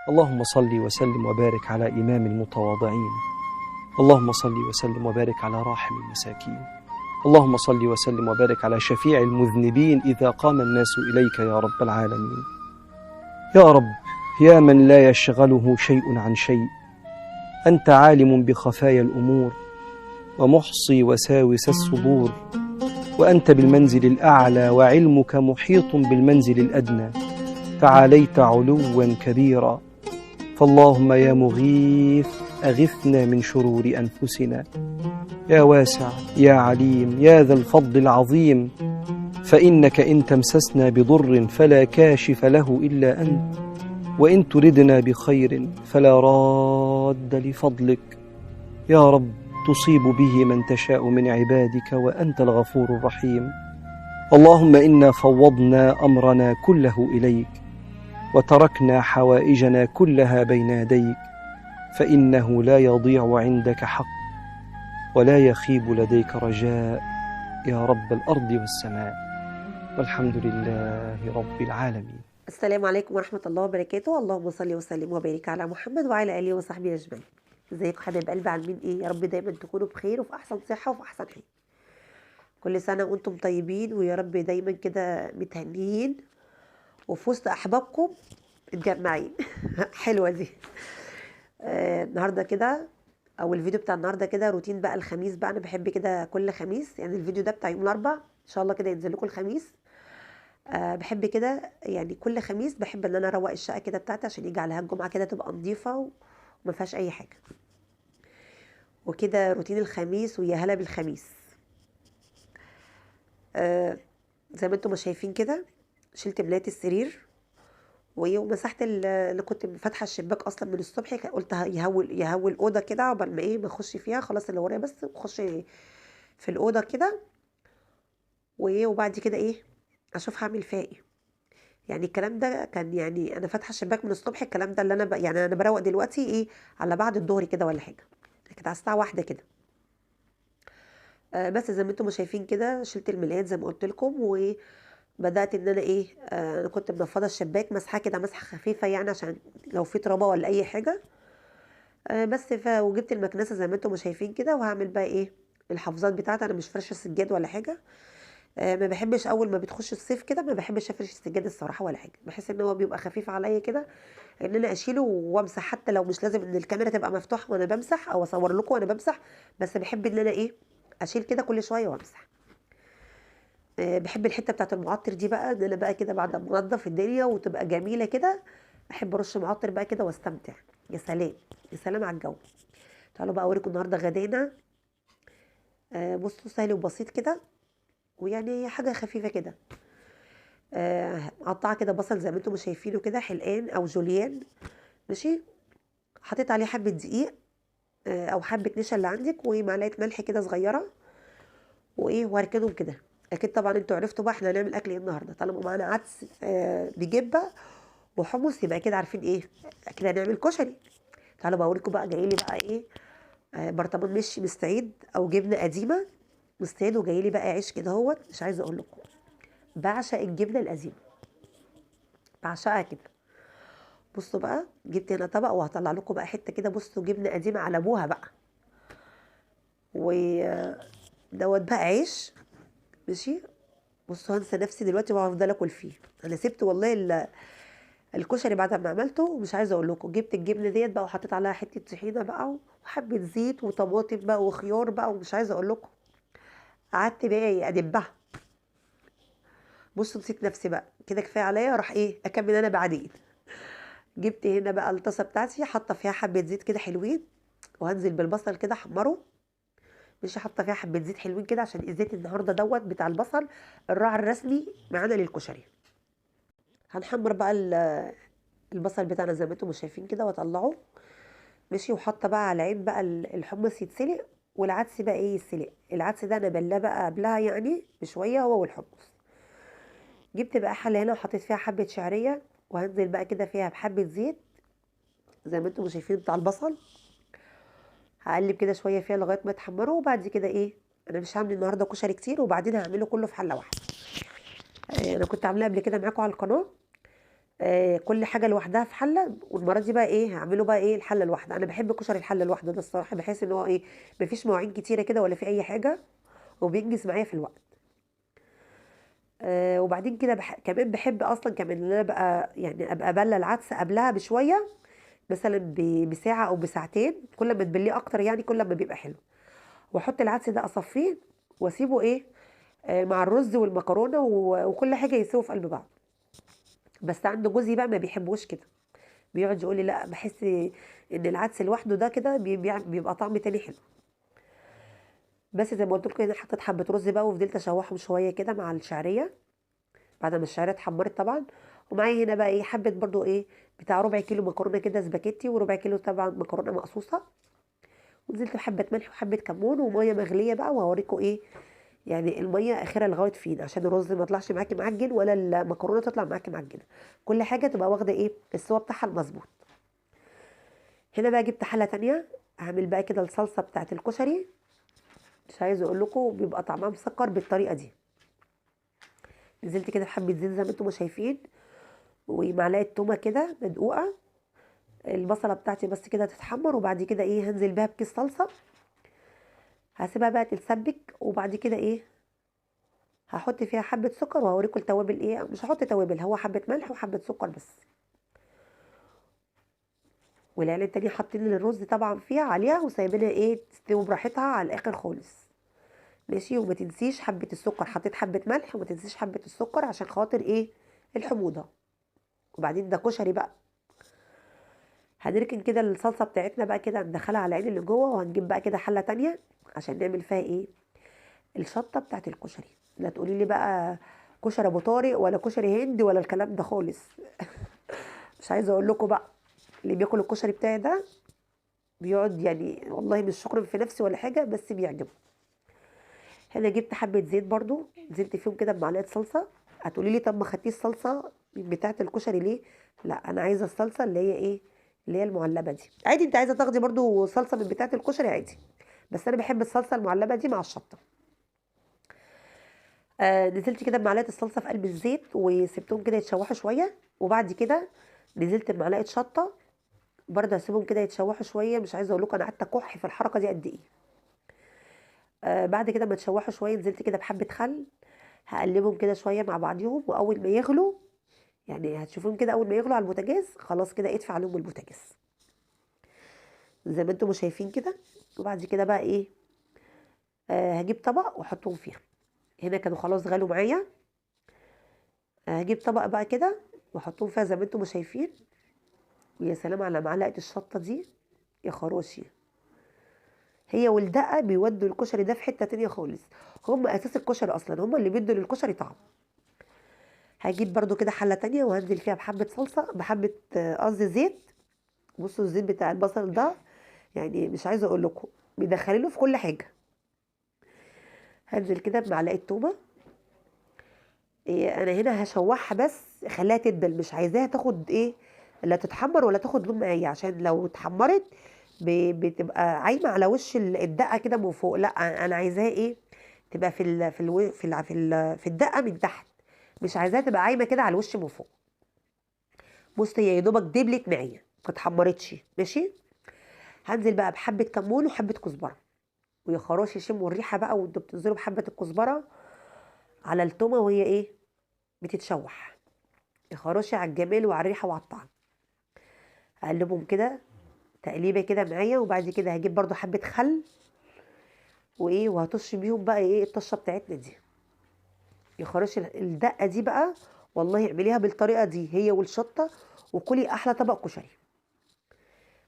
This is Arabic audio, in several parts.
اللهم صل وسلم وبارك على إمام المتواضعين. اللهم صل وسلم وبارك على راحم المساكين. اللهم صل وسلم وبارك على شفيع المذنبين إذا قام الناس إليك يا رب العالمين. يا رب، يا من لا يشغله شيء عن شيء، أنت عالم بخفايا الأمور ومحصي وساوس الصدور، وأنت بالمنزل الأعلى وعلمك محيط بالمنزل الأدنى، تعاليت علوا كبيرا. فاللهم يا مغيث أغثنا من شرور أنفسنا، يا واسع يا عليم يا ذا الفضل العظيم، فإنك إن تمسسنا بضر فلا كاشف له إلا أنت، وإن تردنا بخير فلا راد لفضلك. يا رب، تصيب به من تشاء من عبادك وأنت الغفور الرحيم. اللهم إنا فوضنا أمرنا كله إليك، وتركنا حوائجنا كلها بين يديك، فإنه لا يضيع عندك حق ولا يخيب لديك رجاء، يا رب الأرض والسماء، والحمد لله رب العالمين. السلام عليكم ورحمة الله وبركاته. اللهم صل وسلم وبارك على محمد وعلى آله وصحبه أجمعين. ازيكم حبايب قلبي، عاملين ايه؟ يا رب دايما تكونوا بخير وفي أحسن صحة وفي أحسن حال. كل سنة وانتم طيبين، ويا رب دايما كده متهنيين وفي وسط أحبابكم متجمعين. حلوة دي. النهارده كده، او الفيديو بتاع النهارده كده روتين بقى الخميس بقى. انا بحب كده كل خميس، يعني الفيديو ده بتاع يوم الاربع ان شاء الله كده ينزل لكم الخميس. بحب كده يعني كل خميس بحب ان انا اروق الشقه كده بتاعتي عشان يجي عليها الجمعه كده تبقى نظيفه وما فيهاش اي حاجه. وكده روتين الخميس، ويا هلا بالخميس. زي ما انتم ما شايفين كده، شلت ملايه السرير ومسحت اللي كنت فاتحه الشباك اصلا من الصبح. قلت يهول الاوضه كده عقبال ما ما اخش فيها، خلاص اللي ورايا بس اخش في الاوضه كده. وبعد كده اشوف هعمل فيها ايه. يعني الكلام ده كان، يعني انا فاتحه الشباك من الصبح. الكلام ده اللي انا يعني انا بروق دلوقتي على بعد الظهر كده ولا حاجه، كده على الساعه 1 كده. بس زي ما انتم شايفين كده، شلت الملايات زي ما قلت لكم، وبدات ان انا انا كنت منفضه الشباك مسحه كده مسحه خفيفه، يعني عشان لو في ترابه ولا اي حاجه. بس وجبت المكنسه زي ما انتم شايفين كده، وهعمل بقى الحفاظات بتاعتي. انا مش فرشه سجاد ولا حاجه. ما بحبش اول ما بتخش الصيف كده، ما بحبش افرش السجاد الصراحه ولا حاجه. بحس ان هو بيبقى خفيف عليا كده، ان انا اشيله وامسح، حتى لو مش لازم ان الكاميرا تبقى مفتوحه وانا بمسح او اصور لكم وانا بمسح. بس بحب ان انا اشيل كده كل شويه وامسح. بحب الحته بتاعت المعطر دي بقى، ان انا بقى كده بعد ما انضف الدنيا وتبقى جميله كده، احب ارش معطر بقى كده واستمتع. يا سلام، يا سلام على الجو. تعالوا بقى اوريكم النهارده غدانا. بصوا سهل وبسيط كده، ويعني حاجه خفيفه كده. مقطعه كده بصل زي ما انتم شايفينه كده، حلقان او جوليان. ماشي. حطيت عليه حبه دقيق او حبه نشا اللي عندك، ومعلقه ملح كده صغيره، وهركنهم كده. اكيد طبعا انتوا عرفتوا بقى احنا هنعمل اكل ايه النهارده. طالما معانا عدس بجبه وحمص، يبقى كده عارفين كده هنعمل كشري. تعالوا بقى اوريكم بقى جاي لي بقى برطمان مش مستعيد او جبنه قديمه مستعيد، وجاي لي بقى عيش كده اهوت. مش عايزه اقول لكم، بعشق الجبنه القديمه، بعشقها كده. بصوا بقى، جبت هنا طبق وهطلع لكم بقى حته كده. بصوا جبنه قديمه على ابوها بقى، ودوت بقى عيش. ماشي. بصوا هنسى نفسي دلوقتي وهفضل اكل فيه. انا سبت والله الكشري بعد ما عملته، ومش عايزه اقول لكم جبت الجبنه ديت بقى وحطيت عليها حته طحينه بقى وحبه زيت وطماطم بقى وخيار بقى، ومش عايزه اقول لكم قعدت بقى ادبها. بصوا نسيت نفسي بقى كده، كفايه عليا. راح اكمل انا بعدين. جبت هنا بقى الطاسه بتاعتي، حاطه فيها حبه زيت كده حلوين، وهنزل بالبصل كده احمره. مش حاطه فيها حبه زيت حلوين كده، عشان الزيت النهارده دوت بتاع البصل الراعي الرسمي معانا للكشري. هنحمر بقى البصل بتاعنا زي ما انتم شايفين كده واطلعه. ماشي. وحاطه بقى على عين بقى الحمص يتسلق، والعدس بقى يتسلق. العدس ده انا بلاه بقى قبلها يعني بشويه، هو والحمص. جبت بقى حله هنا وحطيت فيها حبه شعريه، وهنزل بقى كده فيها بحبه زيت زي ما انتم شايفين بتاع البصل. هقلب كده شويه فيها لغايه ما تحمروا، وبعد كده انا مش هعمل النهارده كشري كتير، وبعدين هعمله كله في حله واحده. انا كنت عاملاه قبل كده معاكم على القناه. كل حاجه لوحدها في حله، والمره دي بقى ايه هعمله بقى ايه الحله الواحده. انا بحب كشري الحله الواحده ده الصراحه، بحس ان هو ايه مفيش مواعين كتيره كده ولا في اي حاجه، وبينجز معايا في الوقت. وبعدين كده كمان بحب اصلا كمان ان انا بقى يعني ابقى بله العدس قبلها بشويه، مثلا بساعه او بساعتين، كل ما تبليه اكتر يعني كل ما بيبقى حلو. واحط العدس ده اصفيه واسيبه ايه مع الرز والمكرونه وكل حاجه يسووا في قلب بعض. بس عند جوزي بقى ما بيحبوش كده، بيقعد يقول لي لا، بحس ان العدس لوحده ده كده بيبقى طعم تاني حلو. بس زي ما قلت لكم، انا حطيت حبه رز بقى وفضلت اشوحهم شويه كده مع الشعريه بعد ما الشعريه اتحمرت طبعا. ومعايا هنا بقى ايه حبه برضو ايه بتاع ربع كيلو مكرونه كده سباكيتي، وربع كيلو طبعا مكرونه مقصوصه. ونزلت بحبه ملح وحبه كمون وميه مغليه بقى، وهوريكم ايه يعني الميه اخرها لغايه فين، عشان الرز ما يطلعش معاكي معجن ولا المكرونه تطلع معاكي معجنه، كل حاجه تبقى واخده ايه السوا بتاعها المظبوط. هنا بقى جبت حله تانية، هعمل بقى كده الصلصه بتاعت الكشري. مش عايزه اقول لكم بيبقى طعمها مسكر بالطريقه دي. نزلت كده بحبه زيت زي ما انتم ما شايفين، ومعلقه تومه كده مدقوقه. البصله بتاعتي بس كده تتحمر، وبعد كده ايه هنزل بيها بكيس صلصه، هسيبها بقى تتسبك. وبعد كده ايه هحط فيها حبه سكر، وهوريكم التوابل ايه. مش هحط توابل، هو حبه ملح وحبه سكر بس. والعيال التانية حاطين الرز طبعا فيها عليها وسايبينها ايه تستوي براحتها على الاخر خالص. ماشي. وما تنسيش حبه السكر، حطيت حبه ملح وما تنسيش حبه السكر عشان خاطر ايه الحموضه. وبعدين ده كشري بقى. هنركن كده الصلصه بتاعتنا بقى كده، ندخلها على العين اللي جوه، وهنجيب بقى كده حله تانية عشان نعمل فيها ايه الشطه بتاعت الكشري. لا تقولي لي بقى كشري ابو طارق ولا كشري هندي ولا الكلام ده خالص. مش عايزه اقول لكم بقى، اللي بياكل الكشري بتاعي ده بيقعد يعني والله مش شكر في نفسي ولا حاجه، بس بيعجبه. هنا جبت حبه زيت برضو، نزلت فيهم كده بمعلقه صلصه. هتقولي لي طب ما خدتيش صلصه بتاعه الكشري ليه؟ لا، انا عايزه الصلصه اللي هي ايه اللي هي المعلبه دي. عادي انت عايزه تاخدي برضو صلصه من بتاعه الكشري عادي، بس انا بحب الصلصه المعلبه دي مع الشطه. نزلت كده بمعلقه الصلصه في قلب الزيت وسبتهم كده يتشوحوا شويه. وبعد كده نزلت بمعلقه شطه برضه، هسيبهم كده يتشوحوا شويه. مش عايزه اقول لكم انا قعدت اكح في الحركه دي قد ايه. بعد كده ما تشوحوا شويه نزلت كده بحبه خل، هقلبهم كده شويه مع بعضيهم. واول ما يغلوا يعني هتشوفوهم كده، اول ما يغلوا على البوتاجاز خلاص كده ادفع عليهم البوتاجاز زي ما انتم شايفين كده. وبعد كده بقى ايه هجيب طبق واحطهم فيها. هنا كانوا خلاص غلوا معايا. هجيب طبق بقى كده واحطهم فيها زي ما انتم شايفين. ويا سلام على معلقه الشطه دي، يا خراشي. هي والدقه بيودوا الكشري ده في حته تانية خالص. هم اساس الكشري اصلا، هم اللي بيدوا للكشري طعم. هجيب برضو كده حله تانية وهنزل فيها بحبه صلصه، بحبه قصدي زيت. بصوا الزيت بتاع البصل ده يعني مش عايزه اقول لكم بيدخلينه في كل حاجه. هنزل كده بمعلقه تومه. انا هنا هشوحها بس، خليها تدبل، مش عايزاها تاخد ايه لا تتحمر ولا تاخد لون معايا، عشان لو اتحمرت بتبقى عايمه على وش الدقه كده من فوق. لا، انا عايزاها ايه تبقى في الدقه من تحت، مش عايزاها تبقى عايمه كده على الوش من فوق. بص هي يا دوبك دبلت معايا ما اتحمرتش. ماشي. هنزل بقى بحبه كمون وحبه كزبره، ويا خراش يشموا الريحه بقى وانتوا بتنزلوا بحبه الكزبره على التومه وهي ايه بتتشوح. يا خراشي على الجمال وعلى الريحه وعلى الطعم. اقلبهم كده تقليبه كده معايا. وبعد كده هجيب برضو حبه خل وايه وهطش بيهم بقى ايه الطشه بتاعتنا دي. يا خراشي الدقه دي بقى والله اعمليها بالطريقه دي هي والشطه، وكلي احلى طبق كشري.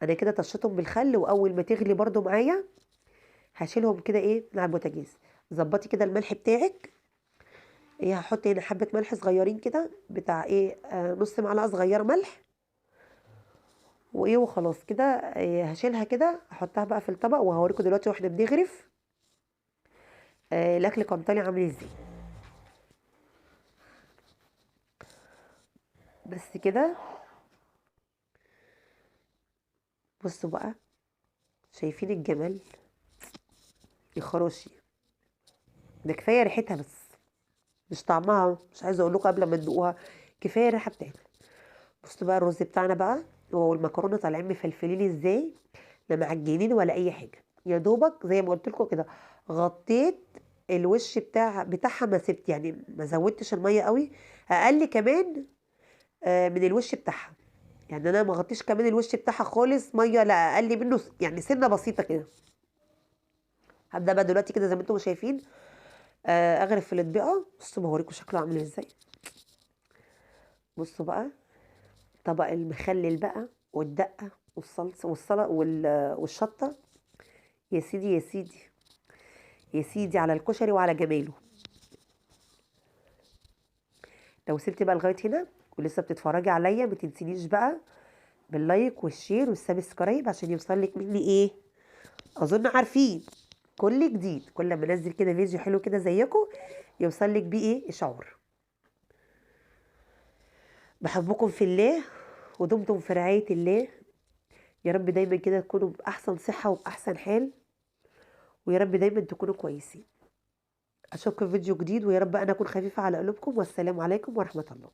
انا كده طشيتهم بالخل، واول ما تغلي برضو معايا هشيلهم كده ايه من على البوتاجاز. ظبطي كده الملح بتاعك. ايه هحط هنا حبه ملح صغيرين كده بتاع ايه نص معلقه صغيره ملح. وايه وخلاص كده هشيلها كده احطها بقى في الطبق، وهوريكم دلوقتي واحنا بنغرف الاكل كان طالع عامل ازاي. بس كده بصوا بقى، شايفين الجمال يا خراشي. ده كفايه ريحتها بس، مش طعمها. مش عايزه اقول لكم قبل ما تدوقوها كفايه الريحه بتاعتها. بصوا بقى الرز بتاعنا بقى والمكرونه طالعين مفلفلين ازاي، لا معجنين ولا اي حاجه، يا دوبك زي ما قلت لكم كده غطيت الوش بتاعها، ما سبت يعني ما زودتش الميه قوي، اقل كمان من الوش بتاعها، يعني انا ما غطيش كمان الوش بتاعها خالص ميه، لا اقل منه يعني سنه بسيطه كده. هبدا بقى دلوقتي كده زي ما انتم شايفين اغرف في الاطباق. بصوا بوريكم شكله عامل ازاي. بصوا بقى طبق المخلل بقى والدقه والصلصه والشطه، يا سيدي يا سيدي يا سيدي على الكشري وعلى جماله. لو وصلتي بقى لغايه هنا ولسه بتتفرجي عليا، ما تنسينيش بقى باللايك والشير والسبسكرايب عشان يوصل لك مني ايه، اظن عارفين، كل جديد كل ما انزل كده فيديو حلو كده زيكم يوصل لك بيه ايه اشعار. بحبكم في الله ودمتم في رعايه الله. يا رب دايما كده تكونوا باحسن صحه وباحسن حال، ويا رب دايما تكونوا كويسين. اشوفكم في فيديو جديد، ويا رب انا اكون خفيفه على قلوبكم، والسلام عليكم ورحمه الله.